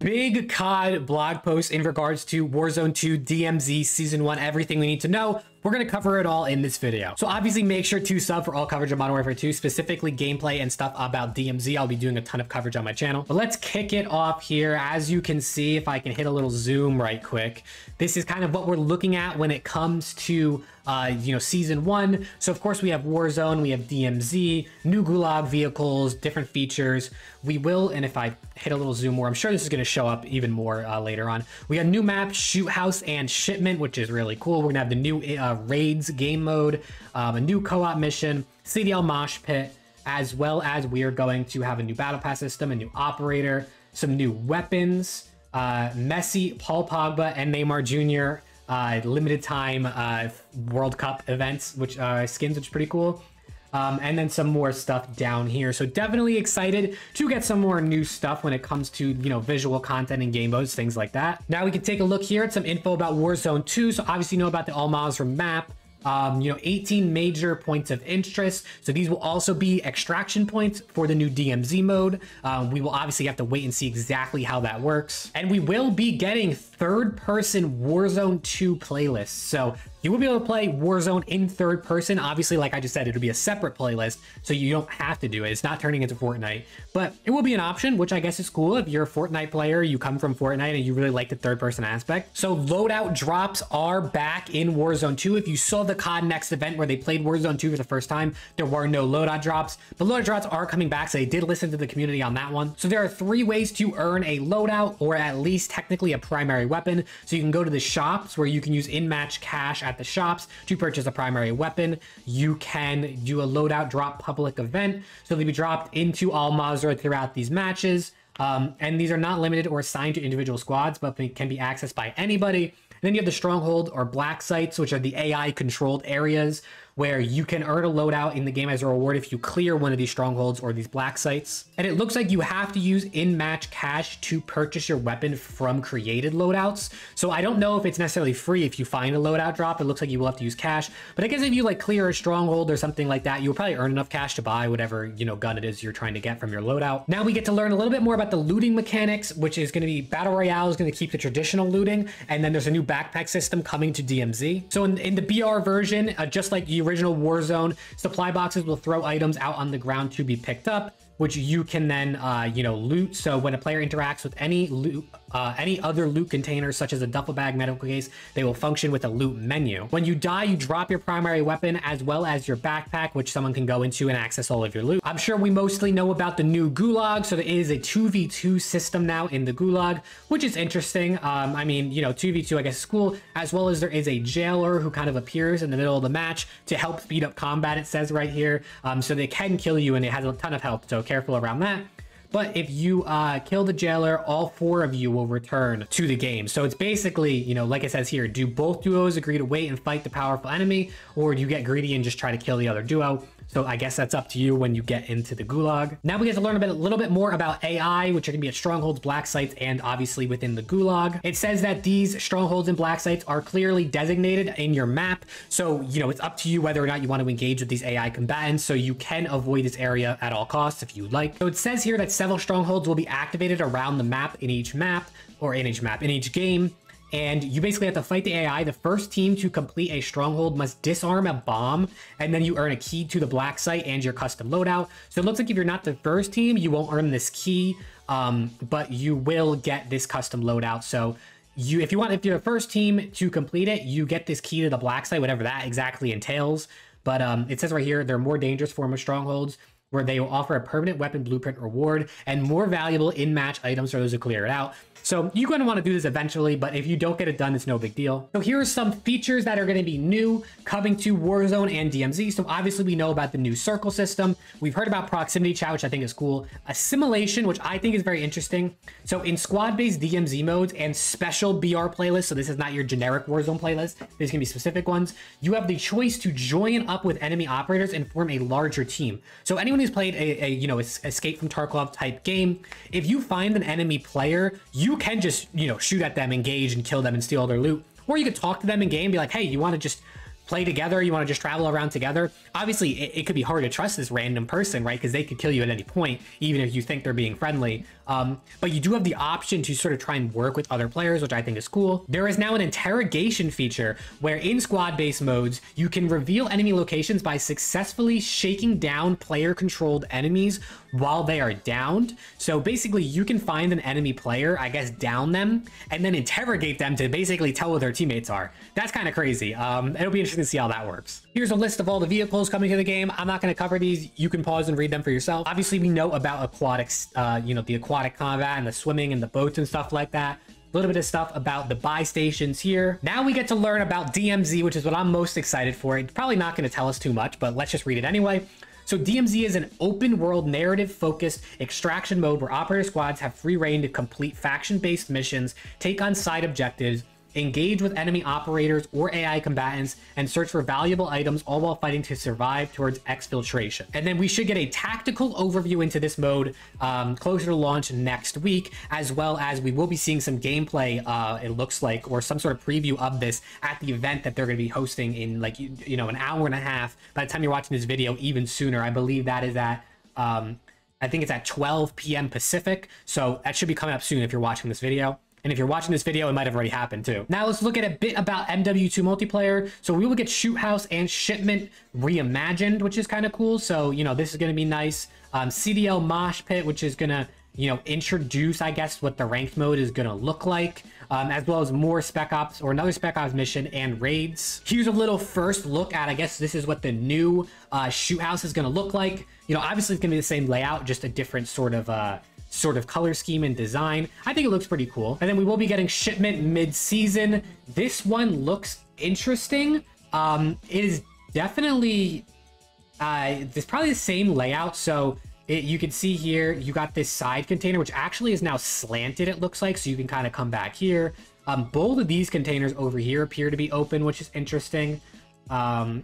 big COD blog post in regards to Warzone 2, DMZ, Season 1, everything we need to know. We're going to cover it all in this video. So obviously make sure to sub for all coverage of Modern Warfare 2, specifically gameplay and stuff about DMZ. I'll be doing a ton of coverage on my channel. But let's kick it off here. As you can see, if I can hit a little zoom right quick, this is kind of what we're looking at when it comes to Season 1. So of course we have Warzone, we have DMZ, new Gulag vehicles, different features. We will, and if I hit a little zoom more, I'm sure this is going to show up even more later on. We have new map, Shoot House and Shipment, which is really cool. We're gonna have the new Raids game mode, a new co-op mission, CDL Mosh Pit, as well as we are going to have a new battle pass system, a new operator, some new weapons, Messi, Paul Pogba, and Neymar Jr. Limited time World Cup events, which skins, which is pretty cool. And then some more stuff down here. So definitely excited to get some more new stuff when it comes to, visual content and game modes, things like that. Now we can take a look here at some info about Warzone 2. So obviously you know about the Al Mazrah map. 18 major points of interest. So these will also be extraction points for the new DMZ mode. We will obviously have to wait and see exactly how that works. And we will be getting third-person Warzone 2 playlists. So you will be able to play Warzone in third person. Obviously, like I just said, it'll be a separate playlist, so you don't have to do it. It's not turning into Fortnite, but it will be an option, which I guess is cool. If you're a Fortnite player, you come from Fortnite and you really like the third person aspect. So loadout drops are back in Warzone 2. If you saw the COD Next event where they played Warzone 2 for the first time, there were no loadout drops, but loadout drops are coming back. So they did listen to the community on that one. So there are 3 ways to earn a loadout, or at least technically a primary weapon. So you can go to the shops where you can use in-match cash at the shops to purchase a primary weapon. You can do a loadout drop public event, so they'll be dropped into Al Mazrah throughout these matches. And these are not limited or assigned to individual squads, but they can be accessed by anybody. And then you have the stronghold or black sites, which are the AI controlled areas where you can earn a loadout in the game as a reward if you clear one of these strongholds or these black sites. And it looks like you have to use in-match cash to purchase your weapon from created loadouts. So I don't know if it's necessarily free if you find a loadout drop. It looks like you will have to use cash, but I guess if you like clear a stronghold or something like that, you'll probably earn enough cash to buy whatever, gun it is you're trying to get from your loadout. Now we get to learn a little bit more about the looting mechanics, which is going to be Battle Royale is going to keep the traditional looting. And then there's a new backpack system coming to DMZ. So in the BR version, just like the original Warzone, supply boxes will throw items out on the ground to be picked up, which you can then, loot. So when a player interacts with any loot, any other loot containers, such as a duffel bag, medical case, they will function with a loot menu. When you die, you drop your primary weapon as well as your backpack, which someone can go into and access all of your loot. I'm sure we mostly know about the new Gulag. So there is a 2v2 system now in the Gulag, which is interesting. 2v2, I guess, is cool, as well as there is a jailer who kind of appears in the middle of the match to help speed up combat, it says right here. So they can kill you and it has a ton of health. So careful around that. But if you kill the jailer, all 4 of you will return to the game. So it's basically, like it says here, do both duos agree to wait and fight the powerful enemy, or do you get greedy and just try to kill the other duo? So I guess that's up to you when you get into the Gulag. Now we get to learn a little bit more about AI, which are gonna be at strongholds, black sites, and obviously within the Gulag. It says that these strongholds and black sites are clearly designated in your map. So, it's up to you whether or not you want to engage with these AI combatants. So you can avoid this area at all costs if you like. So it says here that several strongholds will be activated around the map in each game. And you basically have to fight the AI. The first team to complete a stronghold must disarm a bomb, and then you earn a key to the black site and your custom loadout. So it looks like if you're not the first team, you won't earn this key, but you will get this custom loadout. So if you're the first team to complete it, you get this key to the black site, whatever that exactly entails. But it says right here, they're more dangerous form of strongholds, where they will offer a permanent weapon blueprint reward and more valuable in-match items for those who clear it out. So you're going to want to do this eventually, but if you don't get it done, it's no big deal. So here are some features that are going to be new coming to Warzone and DMZ. So obviously we know about the new circle system. We've heard about proximity chat, which I think is cool. Assimilation, which I think is very interesting. So in squad-based DMZ modes and special BR playlists, so this is not your generic Warzone playlist, there's going to be specific ones, you have the choice to join up with enemy operators and form a larger team. So anyone who's played a Escape from Tarkov type game, if you find an enemy player, you can just, shoot at them, engage, and kill them and steal all their loot. Or you could talk to them in game, be like, hey, you want to just play together, you want to just travel around together, obviously it could be hard to trust this random person, right? Because they could kill you at any point, even if you think they're being friendly. But you do have the option to sort of try and work with other players, which I think is cool. There is now an interrogation feature where in squad-based modes, you can reveal enemy locations by successfully shaking down player-controlled enemies while they are downed. So basically, you can find an enemy player, I guess, down them, and then interrogate them to basically tell who their teammates are. That's kind of crazy. It'll be interesting to see how that works. Here's a list of all the vehicles coming to the game. I'm not going to cover these. You can pause and read them for yourself. Obviously, we know about aquatics, you know, the aquatic combat and the swimming and the boats and stuff like that. A little bit of stuff about the buy stations here. Now we get to learn about DMZ, which is what I'm most excited for. It's probably not going to tell us too much, but let's just read it anyway. So DMZ is an open world narrative focused extraction mode where operator squads have free reign to complete faction based missions, take on side objectives, engage with enemy operators or AI combatants, and search for valuable items, all while fighting to survive towards exfiltration. And then we should get a tactical overview into this mode closer to launch next week, as well as we will be seeing some gameplay, it looks like, or some sort of preview of this at the event that they're going to be hosting in, like, you know, an hour and a half. By the time you're watching this video, even sooner. I believe that is at I think it's at 12 p.m. Pacific, so that should be coming up soon if you're watching this video. And if you're watching this video, it might have already happened too. Now let's look at a bit about MW2 multiplayer. So we will get Shoot House and Shipment reimagined, which is kind of cool. So, you know, this is going to be nice. CDL Mosh Pit, which is going to, you know, introduce, I guess, what the ranked mode is going to look like, as well as more Spec Ops or another Spec Ops mission and raids. Here's a little first look at, I guess this is what the new Shoot House is going to look like. You know, obviously it's going to be the same layout, just a different sort of color scheme and design. I think it looks pretty cool. And then we will be getting Shipment mid-season. This one looks interesting. It is definitely it's probably the same layout. So you can see here you got this side container, which actually is now slanted, it looks like, so you can kind of come back here. Both of these containers over here appear to be open, which is interesting.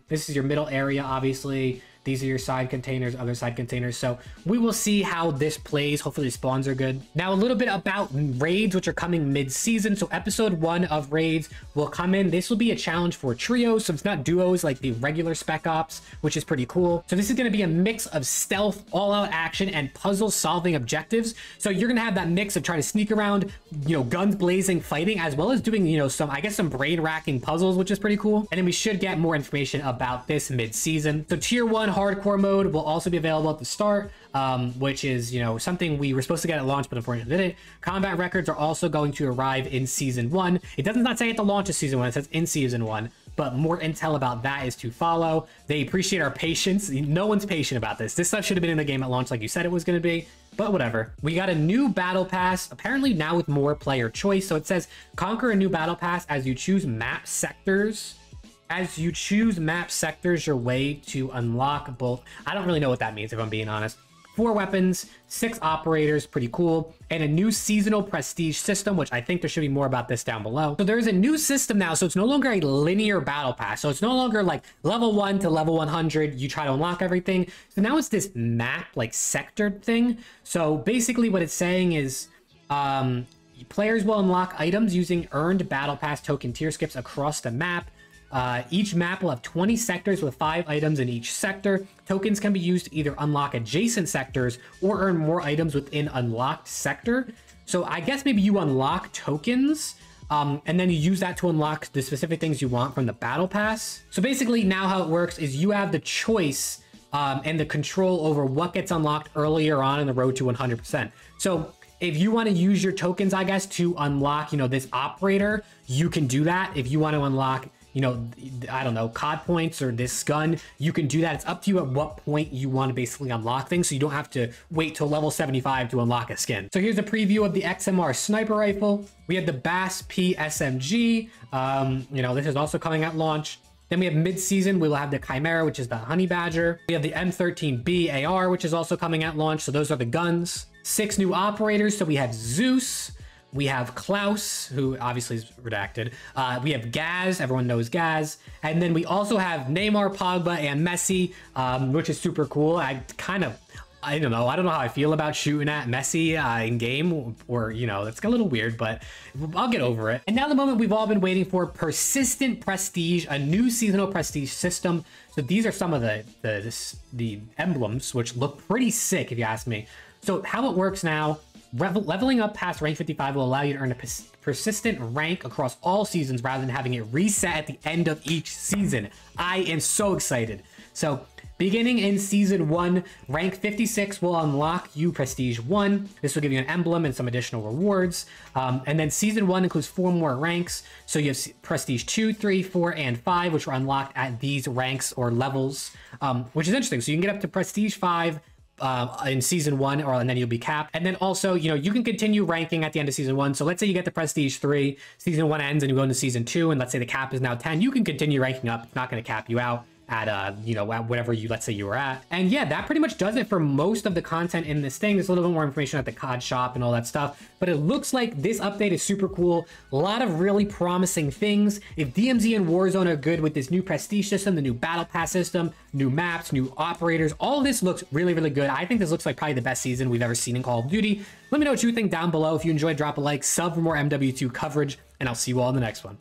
This is your middle area, obviously. These are your side containers, other side containers. So we will see how this plays. Hopefully the spawns are good. Now a little bit about raids, which are coming mid-season. So episode 1 of raids will come in. This will be a challenge for trios. So it's not duos like the regular Spec Ops, which is pretty cool. So this is going to be a mix of stealth, all-out action, and puzzle solving objectives. So you're going to have that mix of trying to sneak around, you know, guns blazing, fighting, as well as doing, you know, some, I guess, some brain racking puzzles, which is pretty cool. And then we should get more information about this mid-season. So tier 1 hardcore mode will also be available at the start, which is, you know, something we were supposed to get at launch, but unfortunately didn't. Combat records are also going to arrive in season 1. It does not say at the launch of season 1, it says in season 1, but more intel about that is to follow. They appreciate our patience. No one's patient about this. This stuff should have been in the game at launch like you said it was going to be, but whatever. We got a new battle pass, apparently now with more player choice. So it says conquer a new battle pass as you choose map sectors. As you choose map sectors, your way to unlock both. I don't really know what that means, if I'm being honest. 4 weapons, 6 operators, pretty cool, and a new seasonal prestige system, which I think there should be more about this down below. So there's a new system now, so it's no longer a linear battle pass. So it's no longer like level 1 to level 100, you try to unlock everything. So now it's this map, like sectored thing. So basically what it's saying is, players will unlock items using earned battle pass token tier skips across the map. Each map will have 20 sectors with 5 items in each sector. Tokens can be used to either unlock adjacent sectors or earn more items within unlocked sector. So I guess maybe you unlock tokens, and then you use that to unlock the specific things you want from the battle pass. So basically now how it works is you have the choice and the control over what gets unlocked earlier on in the road to 100%. So if you want to use your tokens, I guess, to unlock, you know, this operator, you can do that. If you want to unlock, you know, I don't know, COD points or this gun, you can do that. It's up to you at what point you want to basically unlock things, so you don't have to wait till level 75 to unlock a skin. So here's a preview of the XMR sniper rifle. We have the Bass P SMG. You know, this is also coming at launch. Then we have mid-season, we will have the Chimera, which is the Honey Badger. We have the M13B AR, which is also coming at launch. So those are the guns. 6 new operators. So we have Zeus. We have Klaus, who obviously is redacted. We have Gaz, everyone knows Gaz. And then we also have Neymar, Pogba, and Messi, which is super cool. I kind of I don't know. I don't know how I feel about shooting at Messi in game, or, you know, it's a little weird, but I'll get over it. And now the moment we've all been waiting for, persistent prestige, a new seasonal prestige system. So these are some of the emblems, which look pretty sick if you ask me. So how it works now, leveling up past rank 55 will allow you to earn a persistent rank across all seasons rather than having it reset at the end of each season. I am so excited. So beginning in season 1, rank 56 will unlock you prestige 1. This will give you an emblem and some additional rewards. And then season 1 includes 4 more ranks. So you have prestige 2, 3, 4, and 5, which are unlocked at these ranks or levels, which is interesting. So you can get up to prestige 5 in season 1, and then you'll be capped. And then also, you know, you can continue ranking at the end of season 1. So let's say you get the prestige 3, season 1 ends and you go into season 2, and let's say the cap is now 10. You can continue ranking up. It's not going to cap you out at you know, at whatever you, let's say you were at. And yeah, that pretty much does it for most of the content in this thing. There's a little bit more information at the COD shop and all that stuff, but it looks like this update is super cool. A lot of really promising things. If DMZ and Warzone are good with this new prestige system, the new battle pass system, new maps, new operators, all of this looks really, really good. I think this looks like probably the best season we've ever seen in Call of Duty. Let me know what you think down below. If you enjoyed, drop a like, sub for more MW2 coverage, and I'll see you all in the next one.